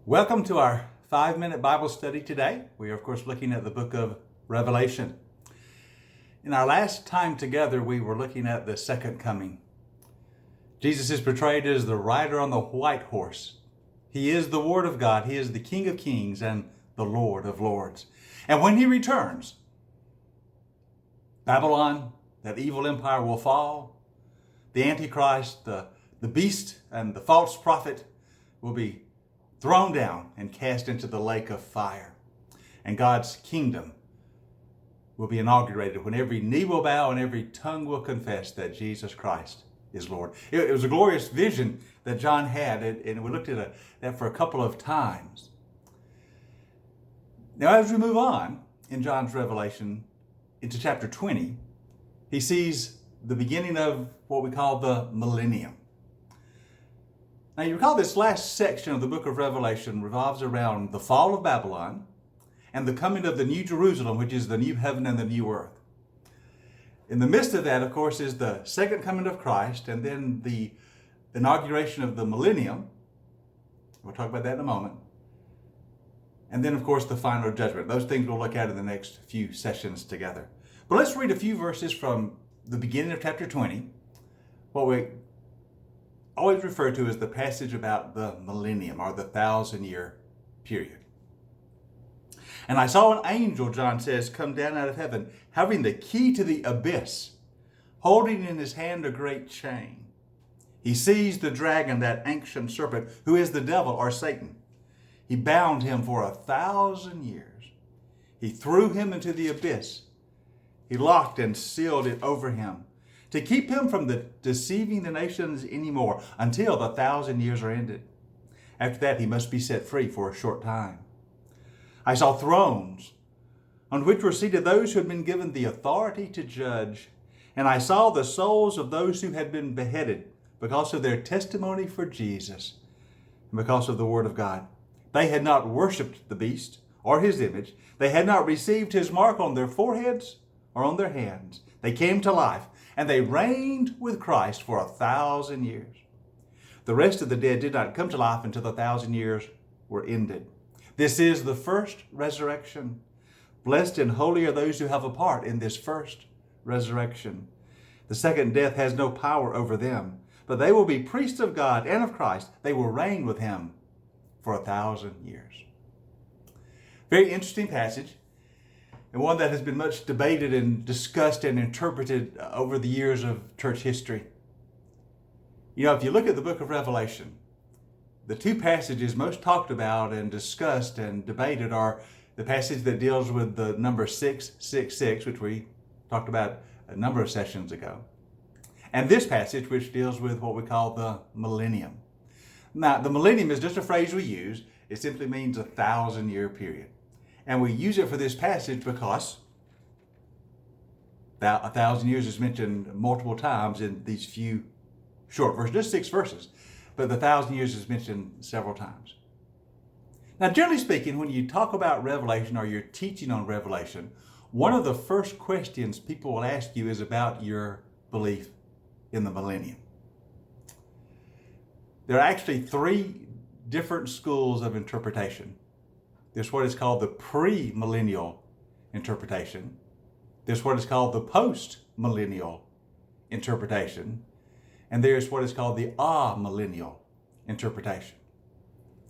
Welcome to our 5-minute Bible study today. We are, of course, looking at the book of Revelation. In our last time together, we were looking at the second coming. Jesus is portrayed as the rider on the white horse. He is the Word of God. He is the King of Kings and the Lord of Lords. And when he returns, Babylon, that evil empire, will fall. The Antichrist, the beast, and the false prophet will be thrown down and cast into the lake of fire. And God's kingdom will be inaugurated when every knee will bow and every tongue will confess that Jesus Christ is Lord. It was a glorious vision that John had, and we looked at that for a couple of times. Now, as we move on in John's Revelation into chapter 20, he sees the beginning of what we call the millennium. Now, you recall this last section of the book of Revelation revolves around the fall of Babylon and the coming of the New Jerusalem, which is the new heaven and the new earth. In the midst of that, of course, is the second coming of Christ and then the inauguration of the millennium. We'll talk about that in a moment. And then, of course, the final judgment. Those things we'll look at in the next few sessions together. But let's read a few verses from the beginning of chapter 20, what we always refer to as the passage about the millennium or the 1,000-year period. And I saw an angel, John says, come down out of heaven, having the key to the abyss, holding in his hand a great chain. He seized the dragon, that ancient serpent, who is the devil or Satan. He bound him for 1,000 years. He threw him into the abyss. He locked and sealed it over him, to keep him from deceiving the nations anymore until the 1,000 years are ended. After that, he must be set free for a short time. I saw thrones on which were seated those who had been given the authority to judge. And I saw the souls of those who had been beheaded because of their testimony for Jesus and because of the word of God. They had not worshipped the beast or his image. They had not received his mark on their foreheads or on their hands. They came to life, and they reigned with Christ for 1,000 years. The rest of the dead did not come to life until the 1,000 years were ended. This is the first resurrection. Blessed and holy are those who have a part in this first resurrection. The second death has no power over them, but they will be priests of God and of Christ. They will reign with him for 1,000 years. Very interesting passage, and one that has been much debated and discussed and interpreted over the years of church history. You know, if you look at the book of Revelation, the two passages most talked about and discussed and debated are the passage that deals with the number 666, which we talked about a number of sessions ago, and this passage, which deals with what we call the millennium. Now, the millennium is just a phrase we use. It simply means 1,000-year period. And we use it for this passage because 1,000 years is mentioned multiple times in these few short verses, just 6 verses. But the 1,000 years is mentioned several times. Now, generally speaking, when you talk about Revelation or you're teaching on Revelation, one of the first questions people will ask you is about your belief in the millennium. There are actually 3 different schools of interpretation. There's what is called the premillennial interpretation. There's what is called the postmillennial interpretation. And there's what is called the amillennial interpretation.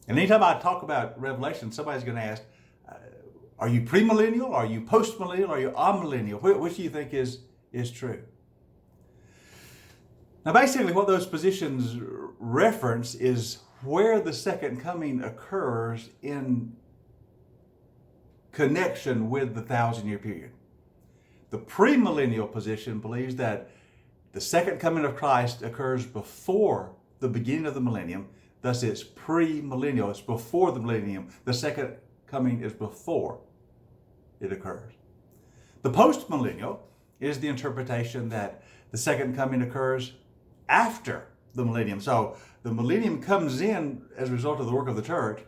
And anytime I talk about Revelation, somebody's going to ask, are you premillennial? Are you postmillennial? Are you amillennial? Which do you think is true? Now, basically what those positions reference is where the second coming occurs in connection with the 1,000-year period. The premillennial position believes that the second coming of Christ occurs before the beginning of the millennium. Thus, it's premillennial. It's before the millennium. The second coming is before it occurs. The postmillennial is the interpretation that the second coming occurs after the millennium. So the millennium comes in as a result of the work of the church,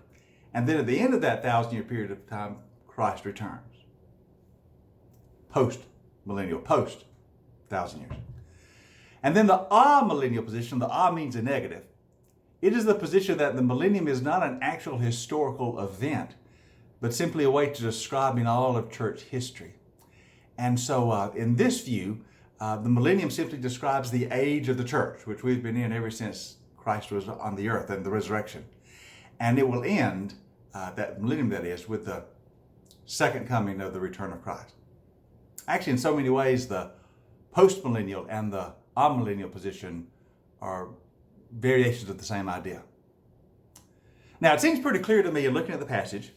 and then at the end of that 1,000-year period of time, Christ returns. Post-millennial, post 1,000 years. And then the amillennial position, the means a negative, It is the position that the millennium is not an actual historical event, but simply a way to describing all of church history. And so in this view, the millennium simply describes the age of the church, which we've been in ever since Christ was on the earth and the resurrection. And it will end, that millennium that is, with the second coming of the return of Christ. Actually, in so many ways, the postmillennial and the amillennial position are variations of the same idea. Now, it seems pretty clear to me in looking at the passage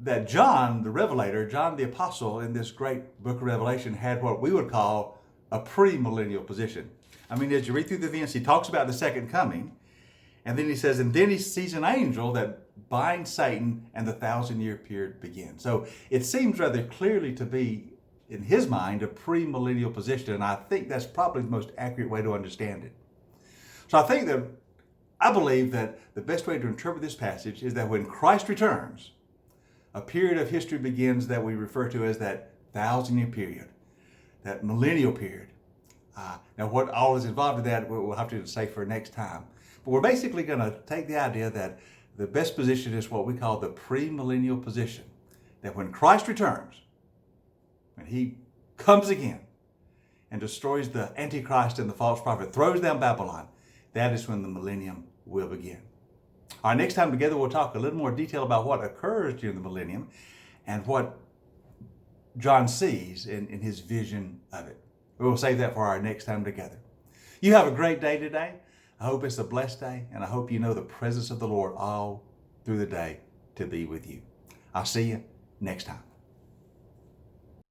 that John, the Revelator, John the Apostle, in this great book of Revelation, had what we would call a premillennial position. I mean, as you read through the events, he talks about the second coming, and then he says, and then he sees an angel that binds Satan, and the 1,000-year period begins. So it seems rather clearly to be, in his mind, a premillennial position, and I think that's probably the most accurate way to understand it. So I believe that the best way to interpret this passage is that when Christ returns, a period of history begins that we refer to as that 1,000-year period, that millennial period. Now, what all is involved in that, we'll have to say for next time. But we're basically going to take the idea that the best position is what we call the premillennial position, that when Christ returns, when he comes again and destroys the Antichrist and the false prophet, throws down Babylon, that is when the millennium will begin. All right, next time together, we'll talk a little more detail about what occurs during the millennium and what John sees in his vision of it. We'll save that for our next time together. You have a great day today. I hope it's a blessed day, and I hope you know the presence of the Lord all through the day to be with you. I'll see you next time.